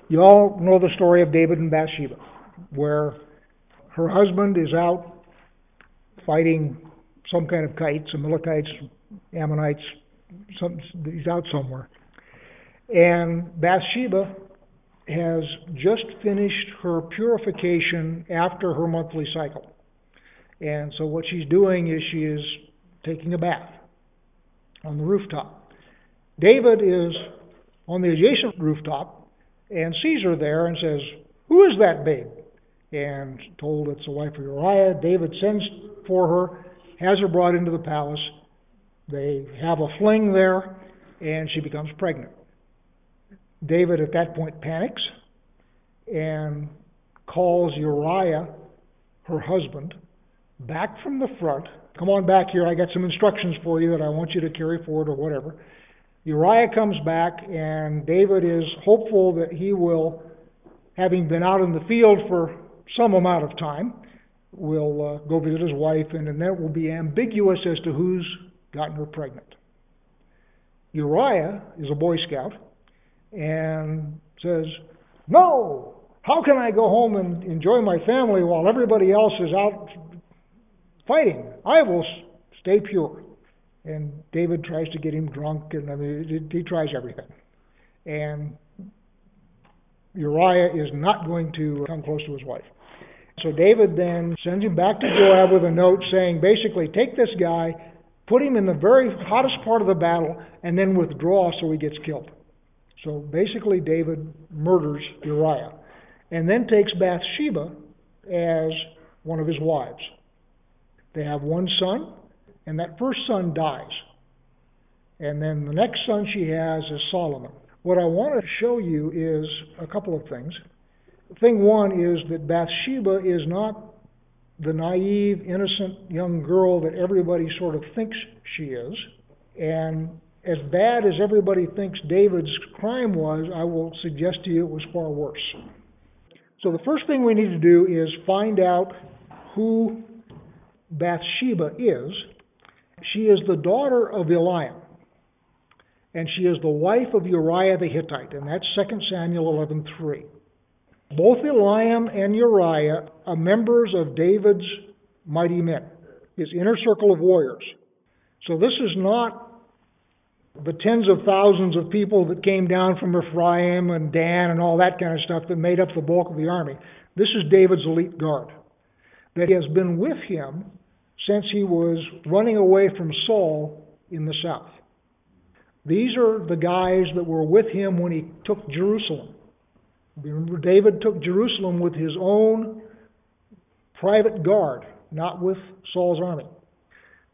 You all know the story of David and Bathsheba, where her husband is out fighting some kind of kites, Amalekites, Ammonites, he's out somewhere. And Bathsheba has just finished her purification after her monthly cycle. And so what she's doing is she is taking a bath on the rooftop. David is on the adjacent rooftop and sees her there and says, "Who is that babe?" And told it's the wife of Uriah. David sends for her, has her brought into the palace. They have a fling there, and she becomes pregnant. David at that point panics and calls Uriah, her husband, back from the front. "Come on back here, I got some instructions for you that I want you to carry forward," or whatever. Uriah comes back, and David is hopeful that he will, having been out in the field for some amount of time, will go visit his wife, and then it will be ambiguous as to who's gotten her pregnant. Uriah is a Boy Scout and says, "No! How can I go home and enjoy my family while everybody else is out fighting? I will stay pure." And David tries to get him drunk, and he tries everything. And Uriah is not going to come close to his wife. So David then sends him back to Joab with a note saying, basically, take this guy, put him in the very hottest part of the battle, and then withdraw so he gets killed. So basically David murders Uriah and then takes Bathsheba as one of his wives. They have one son, and that first son dies. And then the next son she has is Solomon. What I want to show you is a couple of things. Thing one is that Bathsheba is not the naive, innocent young girl that everybody sort of thinks she is. And as bad as everybody thinks David's crime was, I will suggest to you it was far worse. So the first thing we need to do is find out who Bathsheba is. She is the daughter of Eliam, and she is the wife of Uriah the Hittite, and that's 2 Samuel 11:3. Both Eliam and Uriah are members of David's mighty men, his inner circle of warriors. So this is not the tens of thousands of people that came down from Ephraim and Dan and all that kind of stuff that made up the bulk of the army. This is David's elite guard that has been with him since he was running away from Saul in the south. These are the guys that were with him when he took Jerusalem. Remember, David took Jerusalem with his own private guard, not with Saul's army.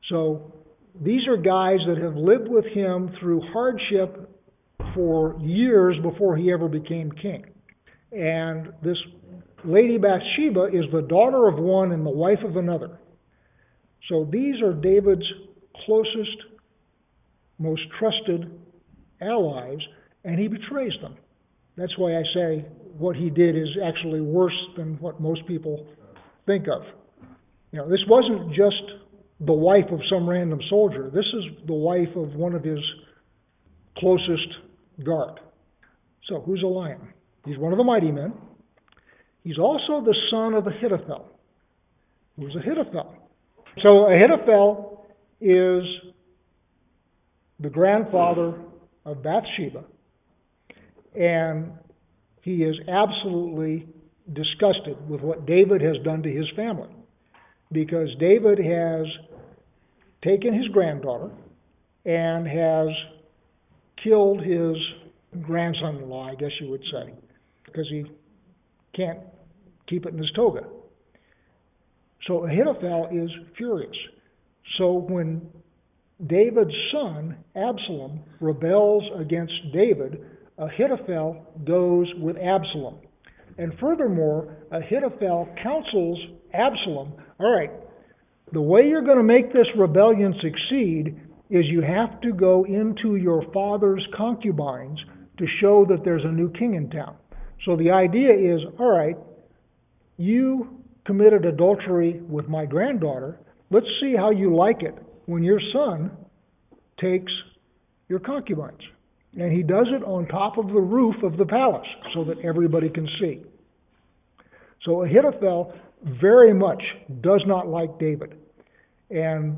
So these are guys that have lived with him through hardship for years before he ever became king. And this lady Bathsheba is the daughter of one and the wife of another. So these are David's closest, most trusted allies, and he betrays them. That's why I say what he did is actually worse than what most people think of. This wasn't just the wife of some random soldier. This is the wife of one of his closest guard. So who's Eliam? He's one of the mighty men. He's also the son of Ahithophel. Who's Ahithophel? So Ahithophel is the grandfather of Bathsheba, and he is absolutely disgusted with what David has done to his family, because David has taken his granddaughter and has killed his grandson-in-law, I guess you would say, because he can't keep it in his toga. So Ahithophel is furious. So when David's son, Absalom, rebels against David, Ahithophel goes with Absalom. And furthermore, Ahithophel counsels Absalom, all right, the way you're going to make this rebellion succeed is you have to go into your father's concubines to show that there's a new king in town. So the idea is, all right, you committed adultery with my granddaughter. Let's see how you like it when your son takes your concubines. And he does it on top of the roof of the palace so that everybody can see. So Ahithophel very much does not like David. And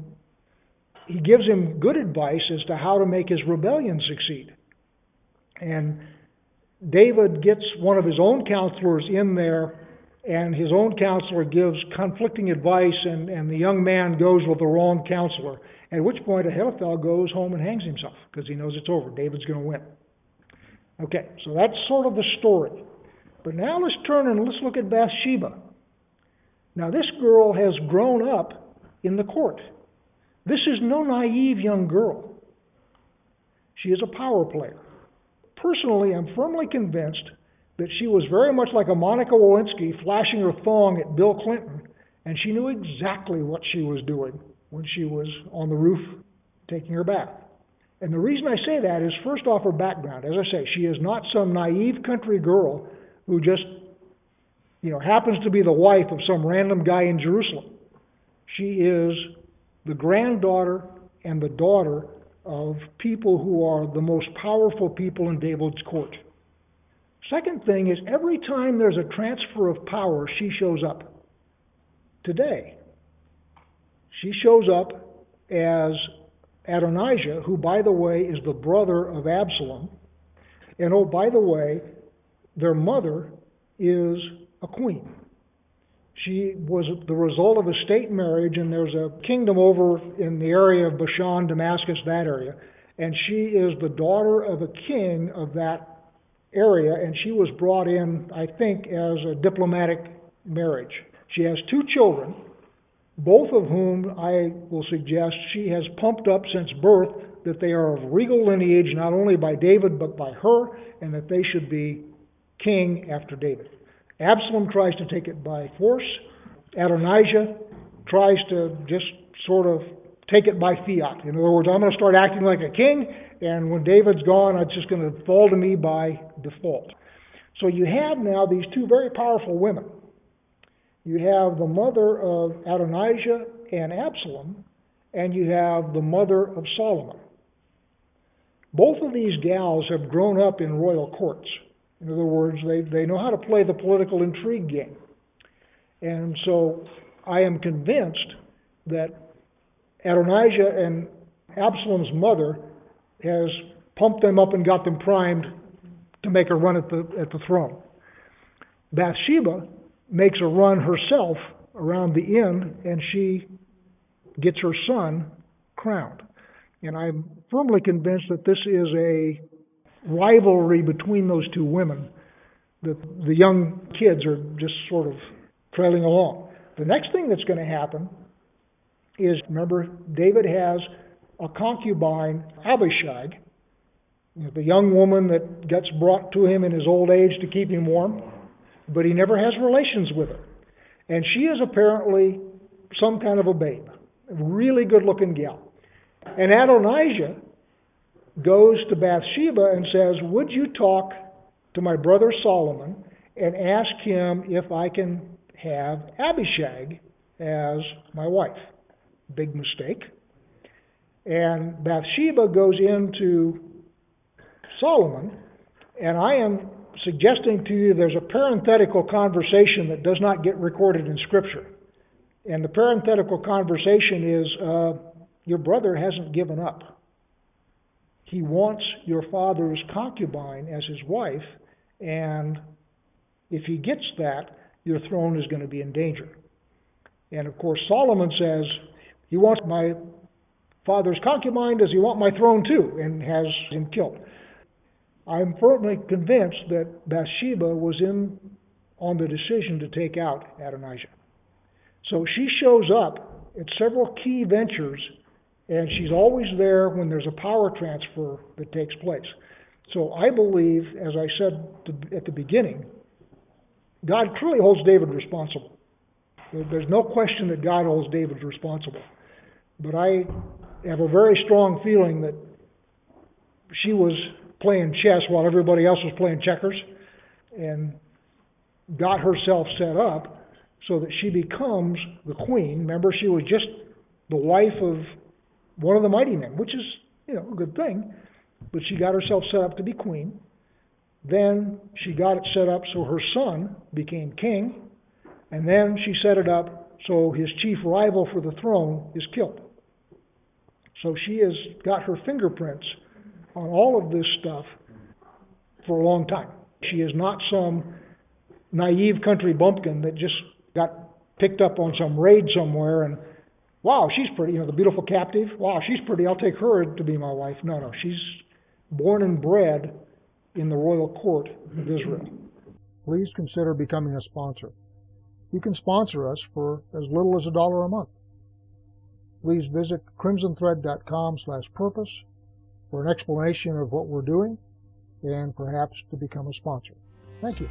he gives him good advice as to how to make his rebellion succeed. And David gets one of his own counselors in there, and his own counselor gives conflicting advice, and the young man goes with the wrong counselor. At which point Ahithophel goes home and hangs himself because he knows it's over. David's going to win. Okay, so that's sort of the story. But now let's turn and let's look at Bathsheba. Now this girl has grown up in the court. This is no naive young girl. She is a power player. Personally, I'm firmly convinced that she was very much like a Monica Lewinsky flashing her thong at Bill Clinton, and she knew exactly what she was doing when she was on the roof taking her bath. And the reason I say that is, first off, her background. As I say, she is not some naive country girl who just, happens to be the wife of some random guy in Jerusalem. She is the granddaughter and the daughter of people who are the most powerful people in David's court. Second thing is, every time there's a transfer of power, she shows up. Today, she shows up as Adonijah, who, by the way, is the brother of Absalom. And oh, by the way, their mother is a queen. She was the result of a state marriage, and there's a kingdom over in the area of Bashan, Damascus, that area. And she is the daughter of a king of that area, and she was brought in, I think, as a diplomatic marriage. She has 2 children, both of whom I will suggest she has pumped up since birth, that they are of regal lineage, not only by David, but by her, and that they should be king after David. Absalom tries to take it by force. Adonijah tries to just sort of take it by fiat. In other words, I'm going to start acting like a king, and when David's gone, it's just going to fall to me by default. So you have now these 2 very powerful women. You have the mother of Adonijah and Absalom, and you have the mother of Solomon. Both of these gals have grown up in royal courts. In other words, they know how to play the political intrigue game. And so I am convinced that Adonijah and Absalom's mother has pumped them up and got them primed to make a run at the throne. Bathsheba makes a run herself around the end, and she gets her son crowned. And I'm firmly convinced that this is a rivalry between those 2 women, that the young kids are just sort of trailing along. The next thing that's going to happen is, remember, David has a concubine, Abishag, the young woman that gets brought to him in his old age to keep him warm, but he never has relations with her. And she is apparently some kind of a babe, a really good-looking gal. And Adonijah goes to Bathsheba and says, would you talk to my brother Solomon and ask him if I can have Abishag as my wife? Big mistake. And Bathsheba goes into Solomon, and I am suggesting to you there's a parenthetical conversation that does not get recorded in Scripture. And the parenthetical conversation is, your brother hasn't given up. He wants your father's concubine as his wife, and if he gets that, your throne is going to be in danger. And of course, Solomon says, he wants my father's concubine, does he want my throne too? And has him killed. I'm firmly convinced that Bathsheba was in on the decision to take out Adonijah. So she shows up at several key ventures, and she's always there when there's a power transfer that takes place. So I believe, as I said at the beginning, God clearly holds David responsible. There's no question that God holds David responsible. But I have a very strong feeling that she was playing chess while everybody else was playing checkers, and got herself set up so that she becomes the queen. Remember, she was just the wife of one of the mighty men, which is, a good thing. but she got herself set up to be queen. Then she got it set up so her son became king, and then she set it up so his chief rival for the throne is killed. So she has got her fingerprints on all of this stuff for a long time. She is not some naive country bumpkin that just got picked up on some raid somewhere and, wow, she's pretty, the beautiful captive. Wow, she's pretty. I'll take her to be my wife. No, she's born and bred in the royal court of Israel. Please consider becoming a sponsor. You can sponsor us for as little as $1 a month. Please visit crimsonthread.com/purpose for an explanation of what we're doing and perhaps to become a sponsor. Thank you.